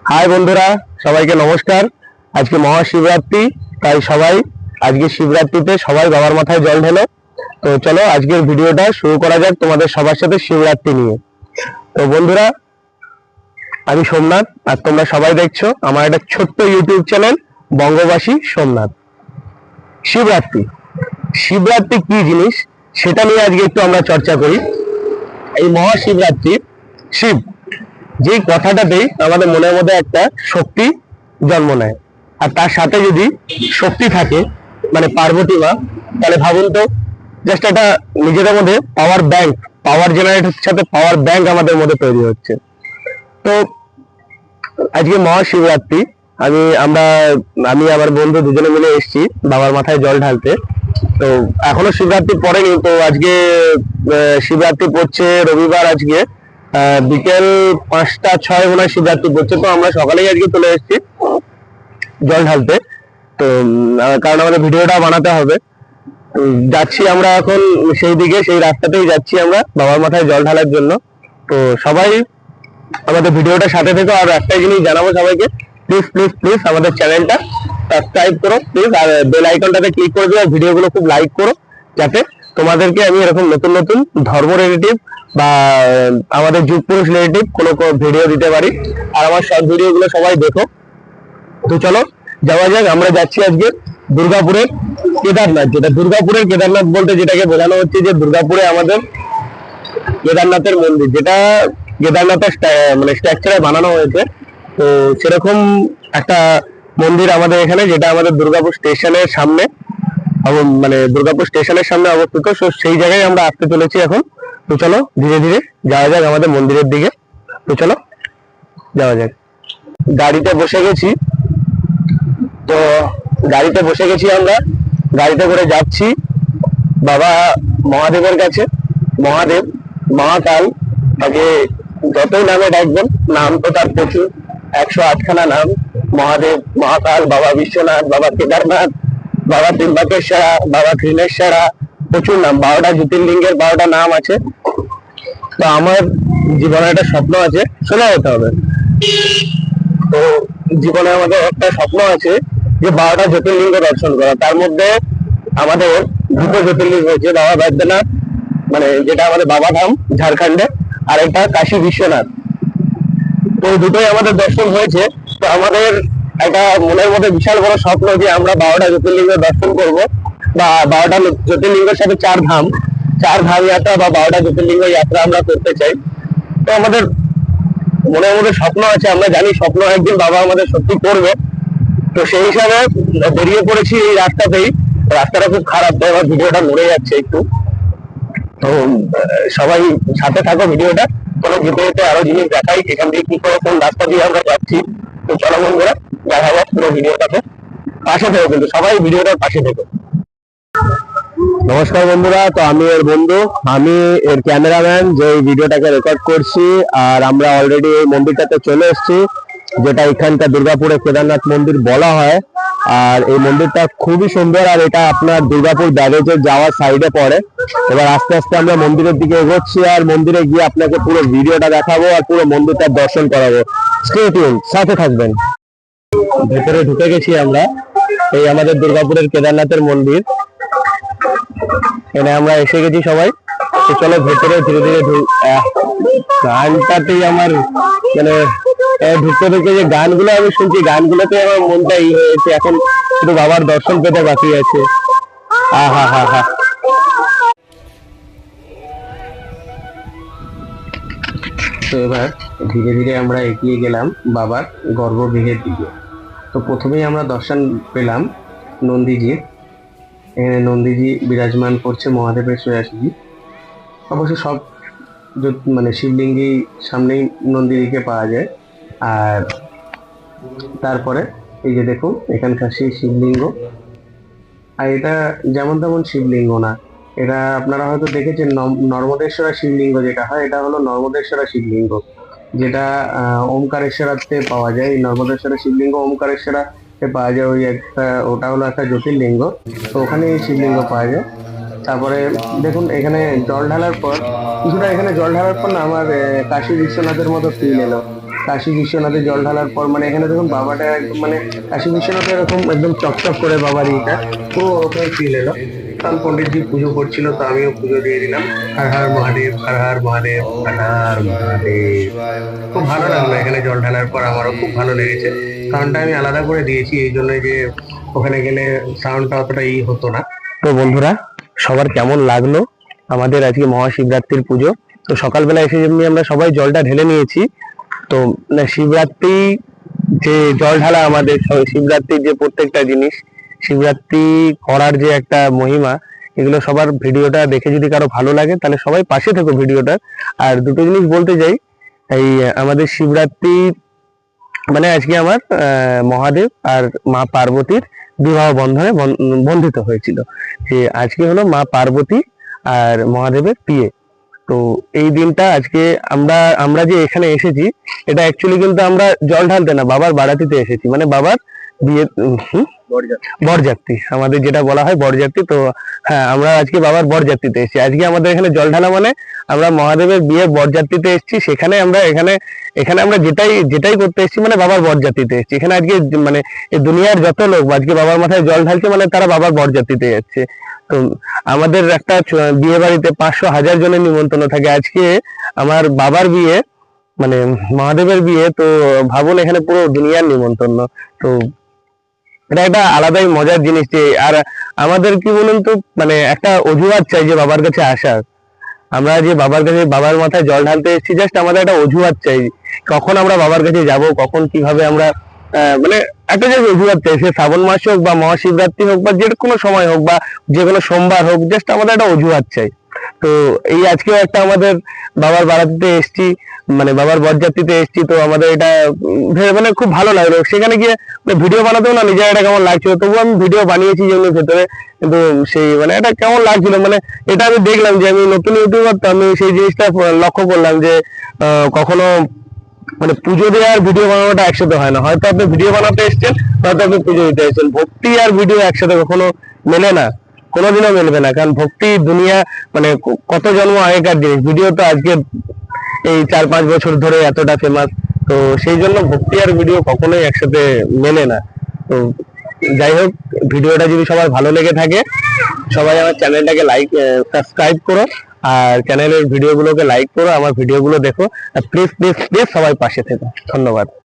High বন্ধুরা, সবাইকে নমস্কার। আজকে মহাশিবরাত্রি, তাই সবাই আজকে শিবরাত্রিতে সবাই বাবার মাথায় জল ঢেলো। তো চলো আজকের ভিডিওটা শুরু করা যাক তোমাদের সবার সাথে শিবরাত্রি নিয়ে। তো বন্ধুরা, আমি সোমনাথ আর তোমরা সবাই দেখছো আমার একটা ছোট্ট ইউটিউব চ্যানেল বঙ্গবাসী সোমনাথ। শিবরাত্রি শিবরাত্রি কি জিনিস সেটা নিয়ে আজকে একটু আমরা চর্চা করি। এই মহাশিবরাত্রি, শিব যে কথাটাতেই আমাদের মনের মধ্যে একটা শক্তি জন্ম নেয়। আর তার সাথে যদি শক্তি থাকে, মানে পার্বতী মা, তাহলে ভাবুন তো, জাস্ট একটা নিজেদের মধ্যে পাওয়ার ব্যাংক, পাওয়ার জেনারেটরের সাথে পাওয়ার ব্যাংক আমাদের মধ্যে তৈরি হচ্ছে। তো আজকে মহাশিবরাত্রি, আমরা আমি আমার বন্ধু দুজনে মিলে এসেছি বাবার মাথায় জল ঢালতে। তো এখনো শিবরাত্রি পড়েনি, তো আজকে শিবরাত্রি পড়ছে রবিবার। আজকে বিকেল 5টা 6 মনে হয় শিবরাত্রি পড়ছে। তো আমরা সকালেই আজকে চলে এসেছি জল ঢালতে। তো কারণ আমাদের ভিডিওটা বানাতে হবে, যাচ্ছি আমরা এখন সেই দিকে, সেই রাস্তাতেই যাচ্ছি আমরা বাবার মাথায় জল ঢালার জন্য। তো সবাই আমাদের ভিডিওটা সাথে থেকো। আর একটাই জিনিস জানাবো সবাইকে, প্লিজ প্লিজ প্লিজ আমাদের চ্যানেলটা সাবস্ক্রাইব করো প্লিজ, আর বেল আইকনটাতে ক্লিক করে দিও, আর ভিডিওগুলো খুব লাইক করো, যাতে তোমাদেরকে আমি এরকম নতুন নতুন ধর্ম রিলেটিভ বা আমাদের যুগ পুরুষ রিলেটিভ কোনো ভিডিও দিতে পারি। আর আমার শর্ট ভিডিওগুলো সবাই দেখো। তো চলো যাওয়া যাক। আমরা যাচ্ছি আজকে দুর্গাপুরের কেদারনাথ, যেটা দুর্গাপুরের কেদারনাথ বলতে যেটাকে বোঝানো হচ্ছে যে দুর্গাপুরে আমাদের কেদারনাথের মন্দির, যেটা কেদারনাথের মানে স্ট্রাকচারে বানানো হয়েছে। তো সেরকম একটা মন্দির আমাদের এখানে, যেটা আমাদের দুর্গাপুর স্টেশনের সামনে, মানে দুর্গাপুর স্টেশনের সামনে অবস্থিত। তো সেই জায়গায় আমরা আসতে চলেছি এখন। তো চলো ধীরে ধীরে যাওয়া যাক আমাদের মন্দিরের দিকে। তো চলো যাওয়া যাক। গাড়িতে বসে গেছি, তো গাড়িতে বসে গেছি আমরা, গাড়িতে করে যাচ্ছি বাবা মহাদেবের কাছে। মহাদেব, মহাকাল, তাকে যতই নামে ডাকবেন, নাম তো তার প্রচুর, 108খানা নাম। মহাদেব, মহাকাল, বাবা বিশ্বনাথ, বাবা কেদারনাথ, বাবা ত্রিম্বকেশ্বরা, বাবা ঘৃণেশ্বরা, প্রচুর নাম। 12টা জ্যোতির্লিঙ্গের 12টা নাম আছে। তো আমার জীবনে একটা স্বপ্ন আছে, শোনা যেতে হবে। তো জীবনে আমাদের একটা স্বপ্ন আছে যে 12টা জ্যোতির্লিঙ্গ দর্শন করা। তার মধ্যে আমাদের দুটো জ্যোতির্লিঙ্গ হয়েছে, বাবা বৈদ্যনাথ, মানে যেটা আমাদের বাবাধাম ঝাড়খণ্ডে, আর একটা কাশী বিশ্বনাথ। তো দুটোই আমাদের দর্শন হয়েছে। তো আমাদের একটা মনের মধ্যে বিশাল বড় স্বপ্ন যে আমরা 12টা জ্যোতির্লিঙ্গ দর্শন করব, বা 12টা জ্যোতির্লিঙ্গের সাথে 4 ধাম, 4 ধাম যাত্রা বা 12টা জ্যোতির্লিঙ্গ যাত্রা আমরা করতে চাই। তো আমাদের মনের মধ্যে স্বপ্ন আছে, আমরা জানি স্বপ্ন একদিন বাবা আমাদের সত্যি করবে। তো সেই হিসাবে বেরিয়ে পড়েছি এই রাস্তাতেই। রাস্তাটা খুব খারাপ, তাই আমার ভিডিওটা নড়ে যাচ্ছে একটু। তো সবাই সাথে থাকো ভিডিওটা। চলো যেতে যেতে আরো জিনিস দেখাই, এখান থেকে কি করে কোন রাস্তা দিয়ে আমরা যাচ্ছি। তো চলো বন্ধুরা, দেখা যাক পুরো ভিডিওটাতে। পাশে থেকো কিন্তু, সবাই ভিডিওটার পাশে থেকো। নমস্কার বন্ধুরা, তো আমি এর বন্ধু, আমি এর ক্যামেরাম্যান যে এই ভিডিওটাকে রেকর্ড করছি। আর আমরা অলরেডি এই মন্দিরটাতে চলে এসেছি, যেটা এখানকার দুর্গাপুরে কেদারনাথ মন্দির বলা হয়। আর এই মন্দিরটা খুবই সুন্দর, আর এটা আপনার দুর্গাপুর ব্যারেজের যাওয়ার সাইডে পড়ে। এবার আস্তে আস্তে আমরা মন্দিরের দিকে এগোচ্ছি, আর মন্দিরে গিয়ে আপনাকে পুরো ভিডিওটা দেখাবো আর পুরো মন্দিরটার দর্শন করাবো। স্টে টিউন, সাথে থাকবেন। ভেতরে ঢুকে গেছি আমরা, এই আমাদের দুর্গাপুরের কেদারনাথের মন্দির, এখানে আমরা এসে গেছি সবাই। তো চলো ভেতরে ধীরে ধীরে গানটাতেই আমার মানে ঢুকতে ঢুকতে যে গানগুলো আমি শুনছি, গানগুলোতে আমার মনটা হয়েছে। এখন শুধু বাবার দর্শন পেতে বাকি আছে। আহা হা হা। তো এবার ধীরে ধীরে আমরা এগিয়ে গেলাম বাবার গর্ভগৃহের দিকে। তো প্রথমেই আমরা দর্শন পেলাম নন্দীজির। এখানে নন্দীজি বিরাজমান করছে মহাদেবের সোজাসুজি। অবশ্য সব মানে শিবলিঙ্গই সামনেই নন্দীজিকে পাওয়া যায়। আর তারপরে এই যে দেখুন এখানকার সেই শিবলিঙ্গ, আর এটা যেমন তেমন শিবলিঙ্গ না, এটা আপনারা হয়তো দেখেছেন নর্মদেশ্বরা শিবলিঙ্গ যেটা হয়, এটা হলো নর্মদেশ্বরা শিবলিঙ্গ, যেটা ওমকারেশ্বরাতে পাওয়া যায়। এই নর্মদেশ্বরা শিবলিঙ্গ ওমকারেশ্বরা পাওয়া যায়, ওই একটা, ওটা হলো একটা জ্যোতির্লিঙ্গ। তো ওখানে এই শিবলিঙ্গ পাওয়া যায়। তারপরে দেখুন এখানে জল ঢালার পর কিছুটা, এখানে জল ঢালার পর না আমার কাশী বিশ্বনাথের মতো ফিল এলো। কাশী বিশ্বনাথে জল ঢালার পর মানে এখানে দেখুন বাবাটা একদম মানে কাশী বিশ্বনাথে এরকম একদম চকচক করে বাবার ইটা পুরো ওরকম ফিল এলো। কারণ পণ্ডিতজি পুজো করছিল, তো আমিও পুজো দিয়ে দিলাম। হর হর মহাদেব, হর হর মহাদেব, হর হর মহাদেব। খুব ভালো লাগলো এখানে জল ঢালার পর, আমারও খুব ভালো লেগেছে। সাউন্ডটা আমি আলাদা করে দিয়েছি এই জন্য যে ওখানে গেলে সাউন্ডটা অতটা হতো না। তো বন্ধুরা, সবার কেমন লাগলো আমাদের আজকে মহাশিবরাত্রির পুজো? তো সকালবেলা এসে যেমনি আমরা সবাই জলটা ঢেলে নিয়েছি। তো শিবরাত্রি যে জল ঢালা আমাদের শিবরাত্রির যে প্রত্যেকটা জিনিস, শিবরাত্রি করার যে একটা মহিমা, এগুলো সবার ভিডিওটা দেখে যদি কারো ভালো লাগে তাহলে সবাই পাশে থেকো ভিডিওটা। আর দুটো জিনিস বলতে চাই, এই আমাদের শিবরাত্রি মানে আজকে আমার মহাদেব আর মা পার্বতীর বিবাহ বন্ধনে বন্ধিত হয়েছিল। যে আজকে হলো মা পার্বতী আর মহাদেবের বিয়ে। তো এই দিনটা আজকে আমরা আমরা যে এখানে এসেছি, এটা অ্যাকচুয়ালি কিন্তু আমরা জল ঢালতে না, বাবার বারাতিতে এসেছি, মানে বাবার বিয়ে বরযাত্রী, আমাদের যেটা বলা হয় বরযাত্রী। তো হ্যাঁ, আমরা আজকে বাবার বরযাত্রীতে এসেছি। আজকে আমাদের এখানে জল ঢালা মানে আমরা মহাদেবের বিয়ে বরযাত্রীতে এসেছি। সেখানে আমরা এখানে এখানে আমরা যেটাই যেটাই করতে এসেছি মানে বাবার বরযাত্রীতে এসেছি। এখানে আজকে মানে এই দুনিয়ার যত লোক আজকে বাবার মাথায় জল ঢালছে মানে তারা বাবার বরযাত্রীতে যাচ্ছে। তো আমাদের একটা বিয়ে বাড়িতে 500-1000 জনের নিমন্ত্রণ থাকে। আজকে আমার বাবার বিয়ে মানে মহাদেবের বিয়ে, তো ভাবুন এখানে পুরো দুনিয়ার নিমন্ত্রণ। তো এটা একটা আলাদাই মজার জিনিস। যে আর আমাদের কি বলুন তো, মানে একটা অজুহাত চাই যে বাবার কাছে আসার। আমরা যে বাবার কাছে বাবার মাথায় জল ঢালতে এসেছি, জাস্ট আমাদের একটা অজুহাত চাই কখন আমরা বাবার কাছে যাব, কখন কিভাবে আমরা মানে একটা যে অজুহাত চাই, সে শ্রাবণ মাস হোক বা মহাশিবরাত্রি হোক বা যে কোনো সময় হোক বা যে কোনো সোমবার হোক, জাস্ট আমাদের একটা অজুহাত চাই। তো এই আজকেও একটা আমাদের বাবার বারাতিতে এসেছি, মানে বাবার বরযাত্রীতে এসেছি। তো আমাদের এটা মানে খুব ভালো লাগলো। সেখানে গিয়ে ভিডিও বানাতেও না নিজের এটা কেমন লাগছিল, তবু আমি ভিডিও বানিয়েছি যেগুলো ভেতরে। কিন্তু সেই মানে এটা কেমন লাগছিল, মানে এটা আমি দেখলাম যে আমি নতুন ইউটিউবার, তো আমি সেই জিনিসটা লক্ষ্য করলাম যে কখনো মানে পুজো দেওয়ার ভিডিও বানানোটা একসাথে হয় না। হয়তো আপনি ভিডিও বানাতে এসেছেন, হয়তো আপনি পুজো দিতে এসেছেন। ভক্তি আর ভিডিও একসাথে কখনো মেলে না, কোনোদিনও মেলবে না। কারণ ভক্তি দুনিয়া মানে কত জন্ম আগেকার জিনিস, ভিডিও তো আজকে এই 4-5 বছর ধরে এতটা ফেমাস। তো সেই জন্য ভক্তি আর ভিডিও কখনোই একসাথে মেলে না। তো যাই হোক, ভিডিওটা যদি সবার ভালো লেগে থাকে, সবাই আমার চ্যানেলটাকে সাবস্ক্রাইব করো, আর চ্যানেলের ভিডিওগুলোকে লাইক করো, আমার ভিডিওগুলো দেখো। প্লিজ প্লিজ প্লিজ সবাই পাশে থেকো। ধন্যবাদ।